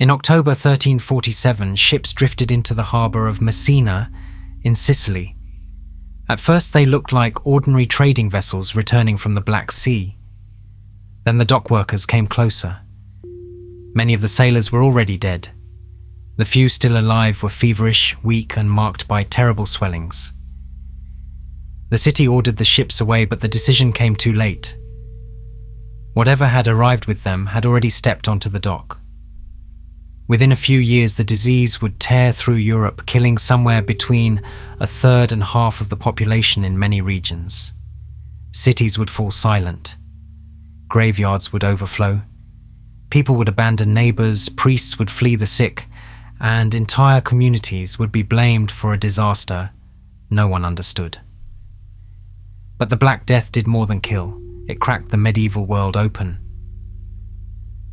In October 1347, ships drifted into the harbour of Messina in Sicily. At first they looked like ordinary trading vessels returning from the Black Sea. Then the dockworkers came closer. Many of the sailors were already dead. The few still alive were feverish, weak, and marked by terrible swellings. The city ordered the ships away, but the decision came too late. Whatever had arrived with them had already stepped onto the dock. Within a few years, the disease would tear through Europe, killing somewhere between a third and half of the population in many regions. Cities would fall silent. Graveyards would overflow. People would abandon neighbors, priests would flee the sick, and entire communities would be blamed for a disaster no one understood. But the Black Death did more than kill. It cracked the medieval world open.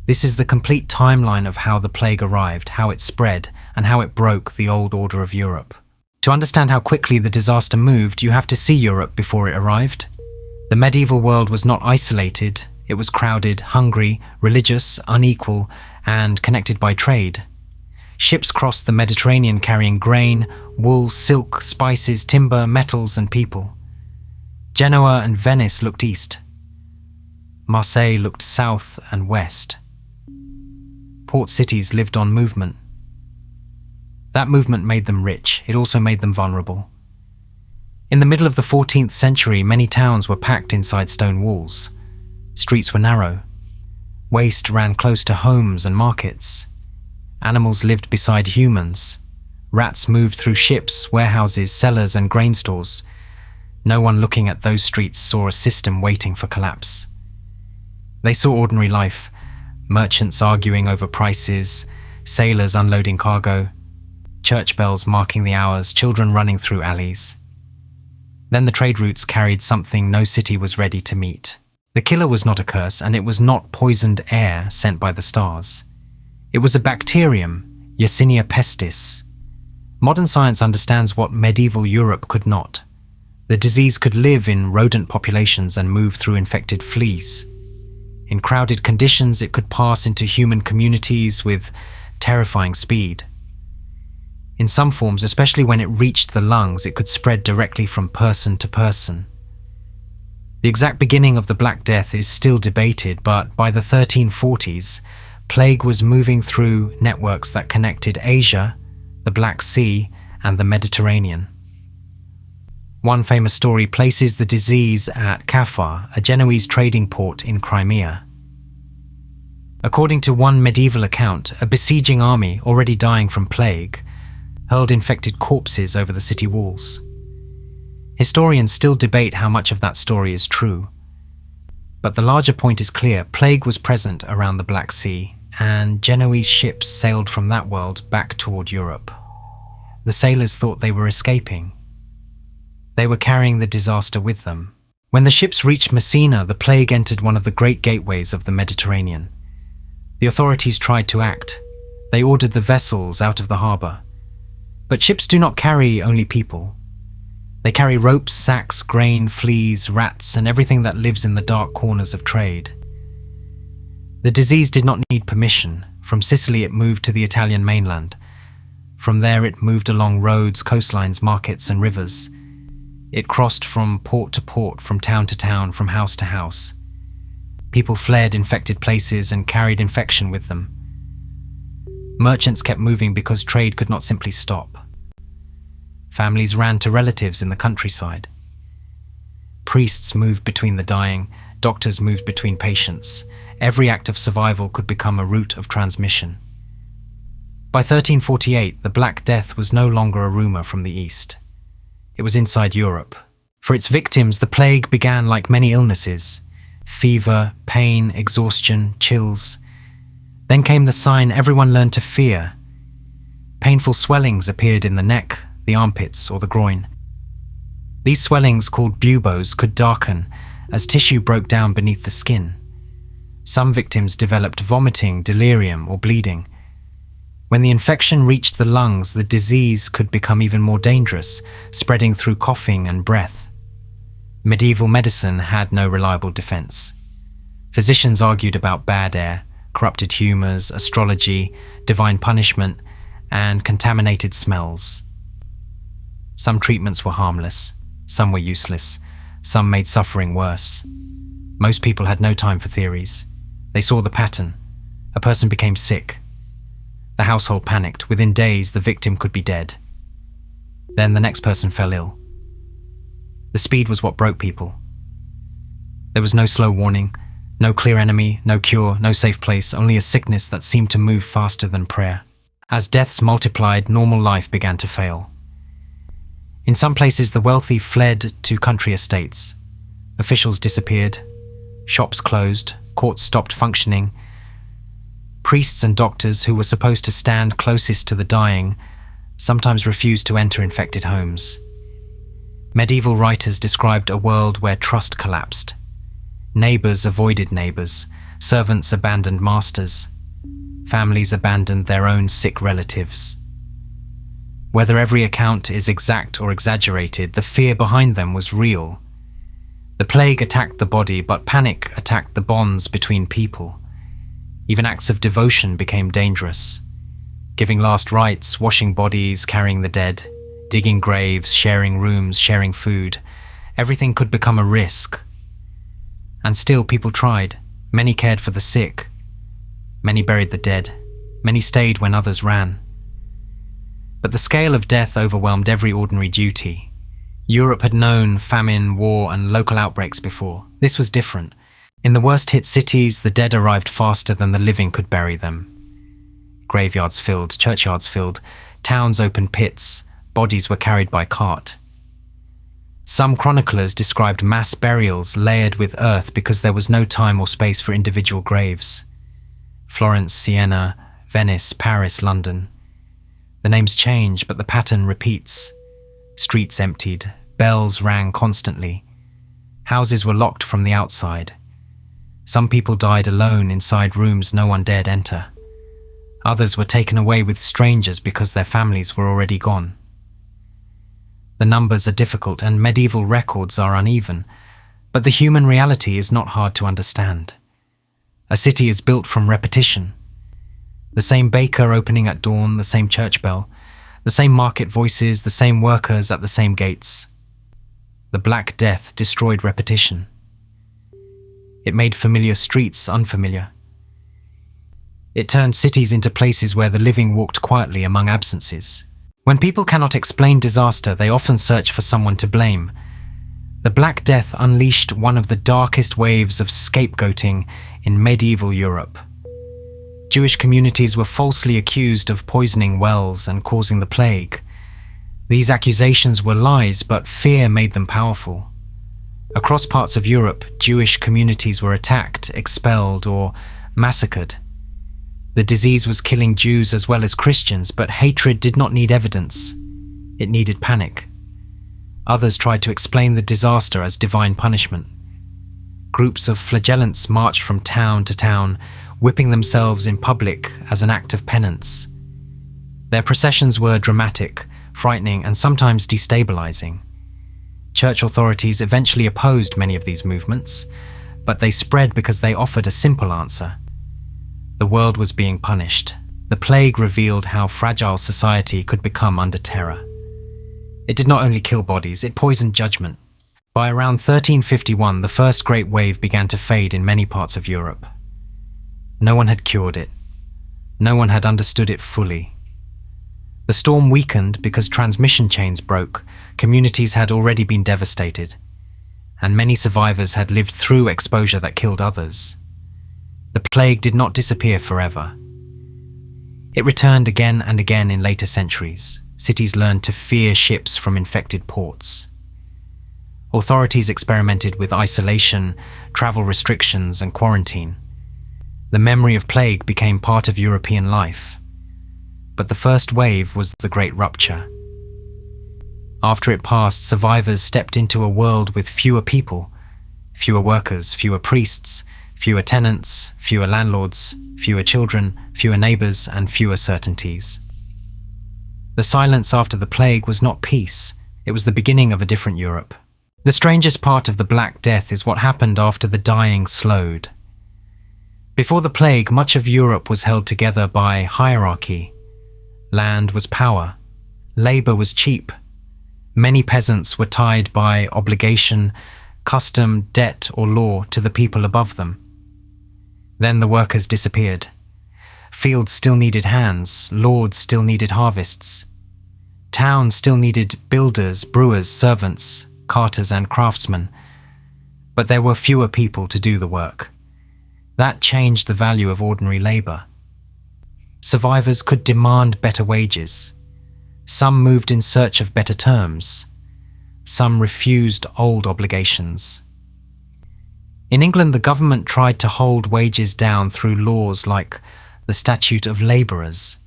This is the complete timeline of how the plague arrived, how it spread, and how it broke the old order of Europe. To understand how quickly the disaster moved, you have to see Europe before it arrived. The medieval world was not isolated. It was crowded, hungry, religious, unequal, and connected by trade. Ships crossed the Mediterranean carrying grain, wool, silk, spices, timber, metals, and people. Genoa and Venice looked east. Marseille looked south and west. Port cities lived on movement. That movement made them rich. It also made them vulnerable. In the middle of the 14th century, many towns were packed inside stone walls. Streets were narrow. Waste ran close to homes and markets. Animals lived beside humans. Rats moved through ships, warehouses, cellars, and grain stores. No one looking at those streets saw a system waiting for collapse. They saw ordinary life, merchants arguing over prices, sailors unloading cargo, church bells marking the hours, children running through alleys. Then the trade routes carried something no city was ready to meet. The killer was not a curse, and it was not poisoned air sent by the stars. It was a bacterium, Yersinia pestis. Modern science understands what medieval Europe could not. The disease could live in rodent populations and move through infected fleas. In crowded conditions, it could pass into human communities with terrifying speed. In some forms, especially when it reached the lungs, it could spread directly from person to person. The exact beginning of the Black Death is still debated, but by the 1340s, plague was moving through networks that connected Asia, the Black Sea, and the Mediterranean. One famous story places the disease at Caffa, a Genoese trading port in Crimea. According to one medieval account, a besieging army, already dying from plague, hurled infected corpses over the city walls. Historians still debate how much of that story is true. But the larger point is clear: plague was present around the Black Sea, and Genoese ships sailed from that world back toward Europe. The sailors thought they were escaping. They were carrying the disaster with them. When the ships reached Messina, the plague entered one of the great gateways of the Mediterranean. The authorities tried to act. They ordered the vessels out of the harbour. But ships do not carry only people. They carry ropes, sacks, grain, fleas, rats, and everything that lives in the dark corners of trade. The disease did not need permission. From Sicily it moved to the Italian mainland. From there it moved along roads, coastlines, markets, and rivers. It crossed from port to port, from town to town, from house to house. People fled infected places and carried infection with them. Merchants kept moving because trade could not simply stop. Families ran to relatives in the countryside. Priests moved between the dying, doctors moved between patients. Every act of survival could become a route of transmission. By 1348, the Black Death was no longer a rumour from the East. It was inside Europe. For its victims, the plague began like many illnesses: fever, pain, exhaustion, chills. Then came the sign everyone learned to fear. Painful swellings appeared in the neck, the armpits, or the groin. These swellings, called buboes, could darken as tissue broke down beneath the skin. Some victims developed vomiting, delirium, or bleeding. When the infection reached the lungs, the disease could become even more dangerous, spreading through coughing and breath. Medieval medicine had no reliable defense. Physicians argued about bad air, corrupted humours, astrology, divine punishment, and contaminated smells. Some treatments were harmless, some were useless, some made suffering worse. Most people had no time for theories. They saw the pattern. A person became sick. The household panicked. Within days, the victim could be dead. Then the next person fell ill. The speed was what broke people. There was no slow warning, no clear enemy, no cure, no safe place, only a sickness that seemed to move faster than prayer. As deaths multiplied, normal life began to fail. In some places, the wealthy fled to country estates. Officials disappeared. Shops closed. Courts stopped functioning. Priests and doctors, who were supposed to stand closest to the dying, sometimes refused to enter infected homes. Medieval writers described a world where trust collapsed. Neighbors avoided neighbors. Servants abandoned masters. Families abandoned their own sick relatives. Whether every account is exact or exaggerated, the fear behind them was real. The plague attacked the body, but panic attacked the bonds between people. Even acts of devotion became dangerous. Giving last rites, washing bodies, carrying the dead, digging graves, sharing rooms, sharing food. Everything could become a risk. And still people tried. Many cared for the sick. Many buried the dead. Many stayed when others ran. But the scale of death overwhelmed every ordinary duty. Europe had known famine, war, and local outbreaks before. This was different. In the worst-hit cities, the dead arrived faster than the living could bury them. Graveyards filled, churchyards filled, towns opened pits, bodies were carried by cart. Some chroniclers described mass burials layered with earth because there was no time or space for individual graves. Florence, Siena, Venice, Paris, London. The names change, but the pattern repeats. Streets emptied, bells rang constantly. Houses were locked from the outside. Some people died alone inside rooms no one dared enter. Others were taken away with strangers because their families were already gone. The numbers are difficult and medieval records are uneven, but the human reality is not hard to understand. A city is built from repetition. The same baker opening at dawn, the same church bell, the same market voices, the same workers at the same gates. The Black Death destroyed repetition. It made familiar streets unfamiliar. It turned cities into places where the living walked quietly among absences. When people cannot explain disaster, they often search for someone to blame. The Black Death unleashed one of the darkest waves of scapegoating in medieval Europe. Jewish communities were falsely accused of poisoning wells and causing the plague. These accusations were lies, but fear made them powerful. Across parts of Europe, Jewish communities were attacked, expelled, or massacred. The disease was killing Jews as well as Christians, but hatred did not need evidence. It needed panic. Others tried to explain the disaster as divine punishment. Groups of flagellants marched from town to town, whipping themselves in public as an act of penance. Their processions were dramatic, frightening, and sometimes destabilizing. Church authorities eventually opposed many of these movements, but they spread because they offered a simple answer. The world was being punished. The plague revealed how fragile society could become under terror. It did not only kill bodies, it poisoned judgment. By around 1351, the first great wave began to fade in many parts of Europe. No one had cured it. No one had understood it fully. The storm weakened because transmission chains broke, communities had already been devastated, and many survivors had lived through exposure that killed others. The plague did not disappear forever. It returned again and again in later centuries. Cities learned to fear ships from infected ports. Authorities experimented with isolation, travel restrictions, and quarantine. The memory of plague became part of European life. But the first wave was the Great Rupture. After it passed, survivors stepped into a world with fewer people, fewer workers, fewer priests, fewer tenants, fewer landlords, fewer children, fewer neighbors, and fewer certainties. The silence after the plague was not peace, it was the beginning of a different Europe. The strangest part of the Black Death is what happened after the dying slowed. Before the plague, much of Europe was held together by hierarchy. Land was power. Labor was cheap. Many peasants were tied by obligation, custom, debt, or law to the people above them. Then the workers disappeared. Fields still needed hands, lords still needed harvests. Towns still needed builders, brewers, servants, carters, and craftsmen. But there were fewer people to do the work. That changed the value of ordinary labor. Survivors could demand better wages. Some moved in search of better terms. Some refused old obligations. In England, the government tried to hold wages down through laws like the Statute of Labourers.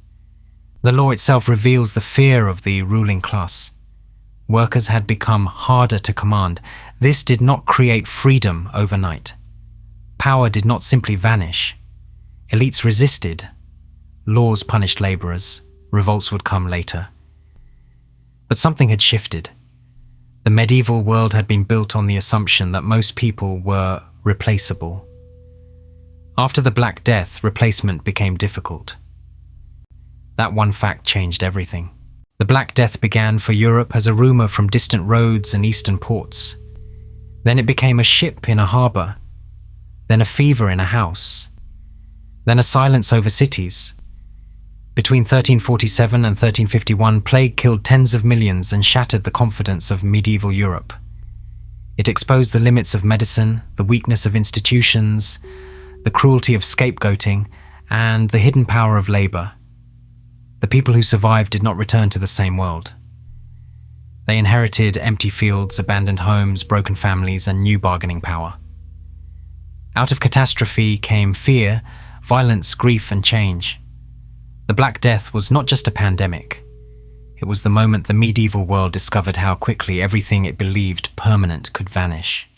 The law itself reveals the fear of the ruling class. Workers had become harder to command. This did not create freedom overnight. Power did not simply vanish. Elites resisted. Laws punished labourers. Revolts would come later. But something had shifted. The medieval world had been built on the assumption that most people were replaceable. After the Black Death, replacement became difficult. That one fact changed everything. The Black Death began for Europe as a rumour from distant roads and eastern ports. Then it became a ship in a harbour. Then a fever in a house. Then a silence over cities. Between 1347 and 1351, plague killed tens of millions and shattered the confidence of medieval Europe. It exposed the limits of medicine, the weakness of institutions, the cruelty of scapegoating, and the hidden power of labour. The people who survived did not return to the same world. They inherited empty fields, abandoned homes, broken families, and new bargaining power. Out of catastrophe came fear, violence, grief, and change. The Black Death was not just a pandemic. It was the moment the medieval world discovered how quickly everything it believed permanent could vanish.